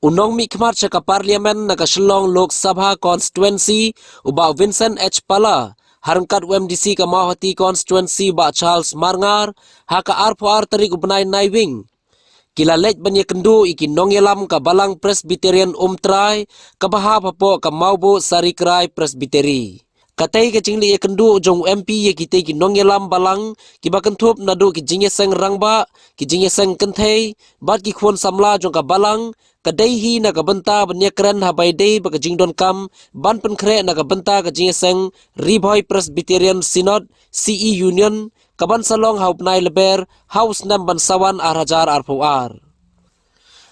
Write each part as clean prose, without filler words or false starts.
Unong mikmat sa parliament nakaslong Lok Sabha constituency uba Vincent H. Pala harangkat UMDC ka Mahati constituency ba Charles Marngar haka arpoar tarik ubnay naywing. Kilalet banya kendu ikinong yalam ka balang Presbyterian Umtray kabahap po ka Maubo Sarikray Presbyteri. Katay ka jingli ya kendu jong MP ya kita kinong yalam balang kibakentup nadu ki jingeseng rangba ki jingeseng kenthei bat ki khon samla jong ka balang kadai hi na ka benta banyakran habai dei ba ka jingdon kam ban pen khre na ka benta ka jingeseng Ribhoi Presbyterian Synod CE Union kaban salong haupnai leber house nam ban sawan arhajar arpuar.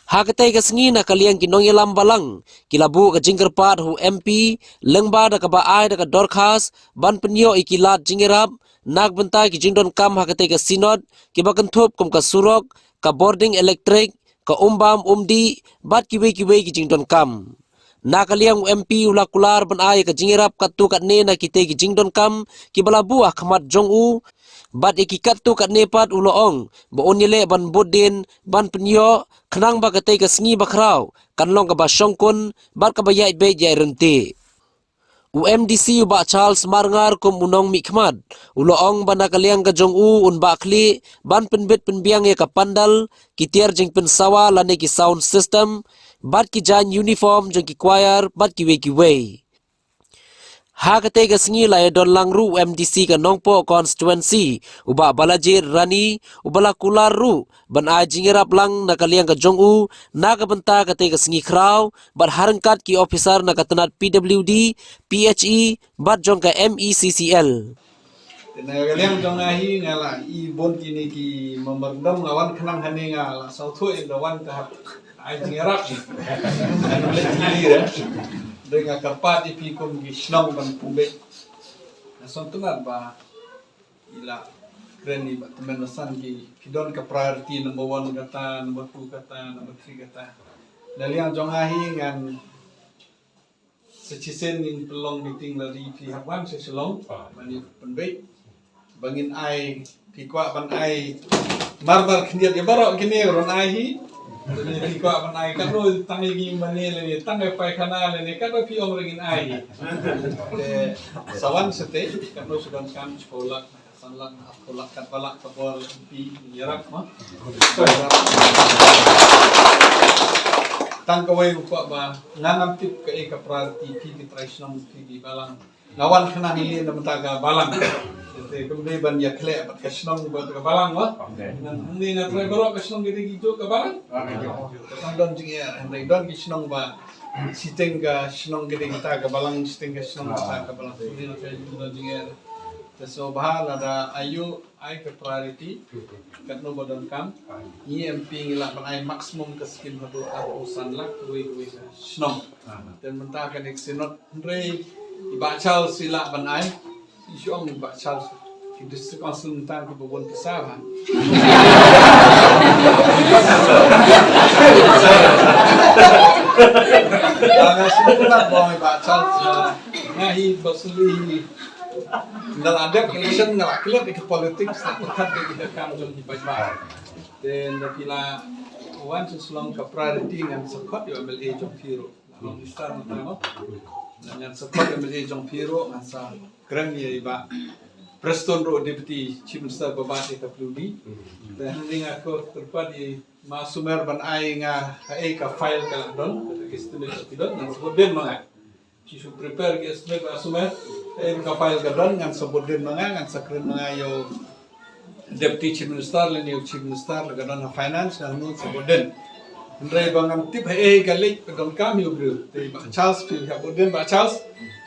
Hakatay kasengi na kaliang kinong yalam balang kilabu ka jingkerpat hu MP lengba da ka baay da ka dorkas ban penyo ikilat jingirap nagbenta ki jingdon kam hakatay ka sinod kibakentup kum ka surok ka boarding electric ka umbam umdi bat kiwe ki jingdon kam. Nakaliang MP ulakular ban ay ka jingirap katu kat ne na kite ki jingdon kam kibalabu Ahmad Jong-u bat ikikat tu kat nepat uloong boon yele ban bodin ban penyo kenang ba katay ka sengi bakraw kanlong ka ba syongkun bat ka bayait be jay renti. UMDC ba Charles Marngar kum unong mikmat uloong ban nakaliang ka Jong-u un bakli ban penbit penbiang ya ka pandal kitiar jeng pensawa lane ki sound system bat ki jan uniform jeng ki choir bat kiwe. Hakatay ka sengi lay don langru UMDC ka nongpo constituency uba balajir rani ubala kular ru ban ay jingirap lang nakaliang ka Jong-u nakabenta katay ka sengi kraw bat harangkat ki officer nakatanat PWD PHE bat jong ka MECCL. Nagaliang jong ahi ngala ibon kini ki memerdam lawan kenang hani ngala sautu indawan tahap ay jingirap ni ano lagi ya dengan karpat ipikum gisnong ban pumbe nasontungan ba ila kreni ba temenasan ki pidon ka priority number 1 kata number 2 kata number 3 kata daliang jong ahi ngan secisen in pelong meeting lari pihak wan seselong mani pembe bangin ai pikwa ban ai marbar kiniat ya barok kini ron ai jadi kau apa naik kan lo tangi gimana ni tangi pai kana ni kan lo piong ringin ai sawan sete kan lo sudah kan sekolah sanlat sekolah kan balak kapal pi yarak mah tang kawai kau ba nanam tip ke eka prati pi tradisional pi balang lawan kena hili nama taga balang kemudian ban ya kle bat kasnong bat ka balang wa nang na try barok kasnong gede gitu ka balang kasnong jingia andai don kasnong ba siteng ka kasnong gede kita ka balang siteng ka kasnong ka balang ini na try don jingia so bahal ada ayu ai ka priority kat no bodon kam EMP ngila ban ai maksimum ka skin hadu usan lak kuwi kasnong dan mentah ka nek sinot rei ibacal sila ban ai isu ang ibacal di distrik konsultan ke babon kesalahan Karena sebulan bawa ibacal ngahi basuli dal ada election ngalak kelip ke politik setelah kita kamjong di bajba dan bila wan sesulong ke priority dengan support yo MLA jong piro long istar matamo dengan support MLA jong piro ngasa keren ya iba Preston Road Deputy Chief Minister Babati Kapludi dan dengan aku terpadi masumer ban ai nga ai ka file ka don ke estimate tidot nang sebodin mga chief prepare ke estimate masumer ai ka file ka don nang sebodin mga nang sakren mga yo Deputy Chief Minister le new Chief Minister le don finance nang no sebodin ndre bangam tip ai ka lek don kam yo bro te ba Charles pi ka bodin ba Charles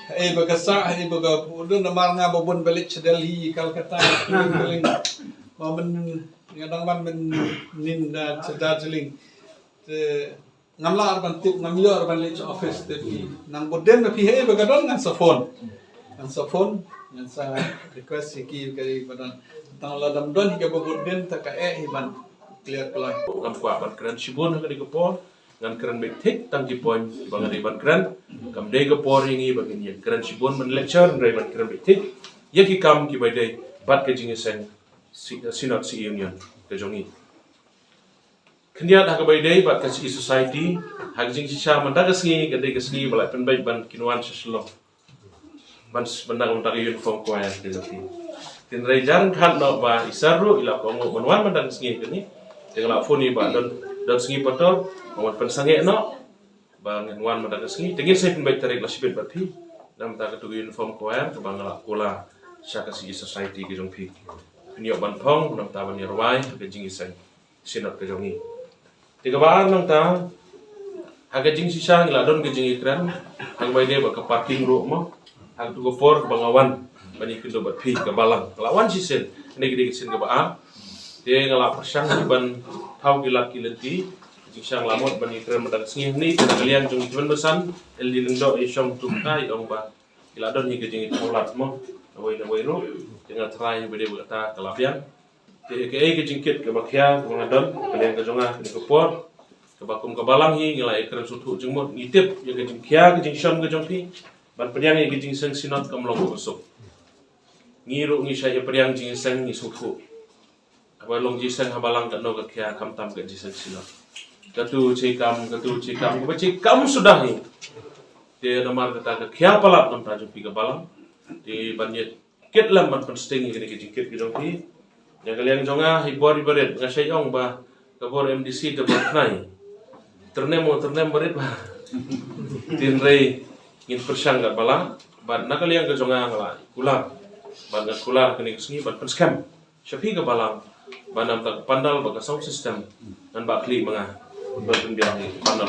ai ba kasa ai ba bodin na mar nga bobon balik sa Delhi Calcutta balik momen ngadang man men ninda Darjeeling te ngamla arban tip ngamyo arban lech office te pi nang bodem na pi he bagadon ngan sa phone ngan sa request ki kay badan tang ladam don higa bodem ta ka hiban clear kelai ngam kwa ban kran sibon ka di kapor ngan kran betik tang di point bangan iban kran kam de kapor hingi bagin yen kran sibon men lecture ndai ban kran betik yaki kam ki bai dei bat ke jingi sen Synod si Union ke jongi Keniat hak baidai bat kasi society hak jing sisa mendaga sengi gede kesni balai penbaik ban kinuan seselok ban benang mendaga uniform kuaya dinati tin rejan kan no ba isaru ila ko menwan mendaga sengi kini dengan phone ba don sengi potol mon pensange no ba ngenwan mendaga sengi tingin saya penbaik tarik lasibet bati nam ta tu uniform kuaya ke bangala kula syaka si society ke jong pi keniok ban thong nam ta ban nirwai ke jing isai sinot ke jongi tiga bahan nang ta haga jing sisa ngila don ke jing ikran hang bai de ba ke parking ro mo hang tu go for bangawan bani kindo bat pi ke balang lawan sisen ne gede sin ke ba de ngala persang ban thau gila kilenti jing sang lamot bani ikran madak singi ni kana kalian jong tuan besan el di ndo e shong tu kai ong ba gila don ni ke jing tolat mo awai ro dengan try bede ba ta kalapian ke jingkit ke bakia ke ngadon kalian ke jonga ke por ke bakum ke balang hi ngila ekran sutu jengmot ngitip ya ke jingkia ke jingsham ke jongpi ban pediang ke jingseng sinot ke mlong besok ngiru ngi saya pediang jingseng ngi sutu apa long jingseng habalang ke no ke kia kam tam ke jingseng sinot katu cikam ke cikam sudah ni dia nomor kata ke kia palat nam ta jongpi ke balang di banjet kitlam ban pensting ke jingkit ke jongpi yang kalian jonga hibor ibaret ngasai ong ba kabor MDC de baknai ternem berit ba tinrei ngin persang gat bala ban na kalian ke jonga ngala kula ban ga kula kini kesni ban penskam syafi ke balang ban nam tak pandal ba sound system dan ba kli manga ban biang pandal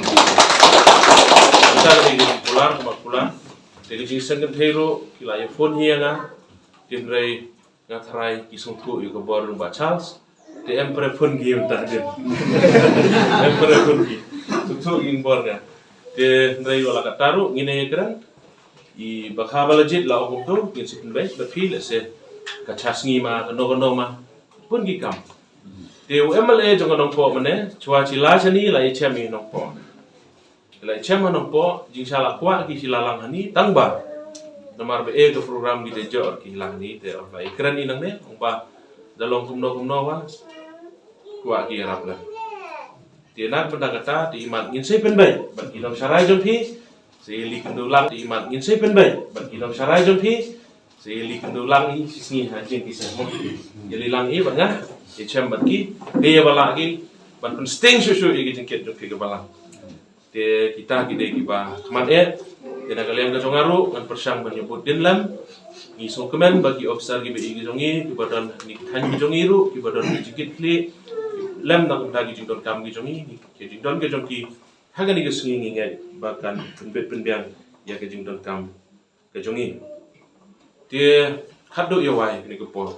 kita lagi kular ba kula jadi jisen ke hero kila ya phone hianga tinrei ngatrai kisung tu yu ke bor ba Charles de emperor pun game tak dia emperor pun gi tu in bor ga de ndai wala ka taru ngine kran I bakha balajit la ok tu kin sipin bai ba feel se ka chasngi ma no ma pun gi kam de MLA jong nong po mane chua chi la chani la ichem ni nong po la ichem nong po jing sala kwa ki silalang hani tangba nomor be ke program kita jor ki lang ni te ba ikran ni nang ne ba dalong kumno wa kwa ki rap la ti nak pada kata di imat ngin sei pen bai ban ki long sarai jom phi sei li kendulang di imat ngin sei pen bai ban ki long sarai jom phi sei li kendulang ni sisni ha jing ki se mo jadi lang i ba nga e chem bat ki de bala ki ban pen sting shu i ki jingket jom ki ke bala te kita ki de ki ba man Kena kalian ke jongaru ngan persang menyebut dinlam ni sokemen bagi officer gi bi jongi ki badan ni than gi jongiru ki badan gi jikit kli lem nak ta gi jingdon kam gi jongi ni ki jingdon ke jongki haga ni ke sungi ngai bahkan penbet penbiang ya ke jingdon kam ke jongi dia khaddo yo wai ni ke po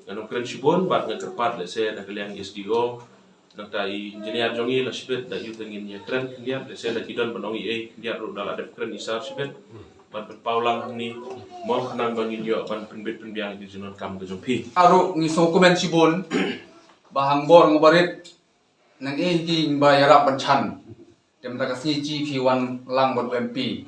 ngan kren sibon bat ngan kerpat le se na kalian SDO nak tai engineer jongi la sibet da yu tengin ya kren dia le se da kidon banongi dia ru dal ada kren isar sibet ban paulang ni mo nang bangin yo ban penbet penbiang di jinon kam ke jompi aru ngi so komen sibon bahang bor ngobarit nang ki ba yarap banchan tem ta kasi GP1 lang bot MP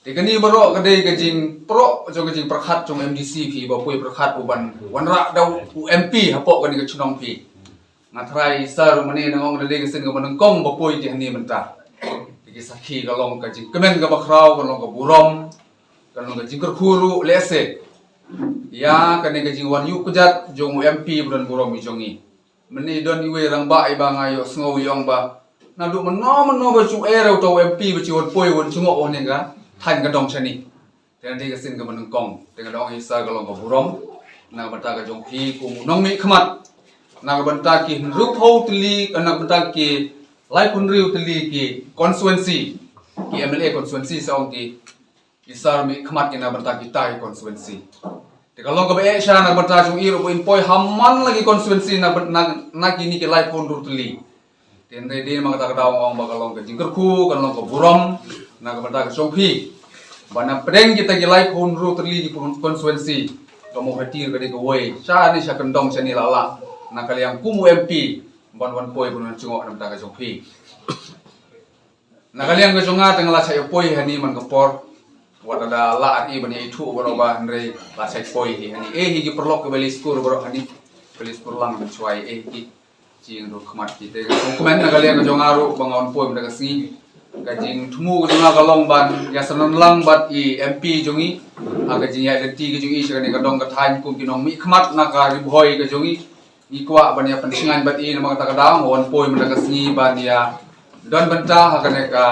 Tekani baro kadai kajing pro jo kajing perkhat jong MDC pi ba pui perkhat uban wanra dau UMP hapo kani ke chunong pi ngatrai sar mane nangong dele ke sen ke manengkong ba pui ti hani menta ki sakhi kalong kajing kemen ka bakrau kalong ka burom kalong kajing kerkhuru lese ya kani kajing wan yu kujat jong UMP bulan burom mi jongi mane don iwe rang ba ai ba ngayo sngo yong ba na du meno ba chu era to UMP ba chi won pui won chungo on nga thành cái đồng chani thế nên cái xin cái mình công thế cái đó isa cái lòng của burom na banta cái dòng phi của nông mỹ khamat na banta ki ruk ho tili na banta ki lai pun riu tili ki constituency ki MLA constituency sa ki isa mỹ khamat ki na banta ki tai constituency thế cái lòng cái sha na banta chung iru po in poi hamman lagi constituency na ki ni ki lai pun ru tili thế nên dia mang ta cái daw ong ba cái lòng cái jingker khu cái lòng của burom na kepada kesongpi bana pedeng kita gilai pun ru terli di konstituensi kamu hadir ke de wei sa ni sa kendong sa ni lala na kalian kumu MP ban poi pun cungok nam ta kesongpi na kalian ke jonga tengah la saya poi hani man kepor wat ada la i bani itu baroba ndre la saya poi hi hani hi perlok ke beli skur baro hani beli skur lang mencuai hi jing ro khmat ki te komen na gale ga jongaru bangon poi mena kasi ga jing thumu ga jonga galong ban ya sanan lang bat i MP jongi aga jing ya leti ga jongi shane ga dong ga thain kum kinong mi khmat na ka ri bhoi ga jongi i kwa ban ya pansingan bat i na mga tagadang on poi mena kasi ban ya don banta ha ka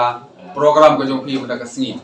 program ga jong pi mena kasi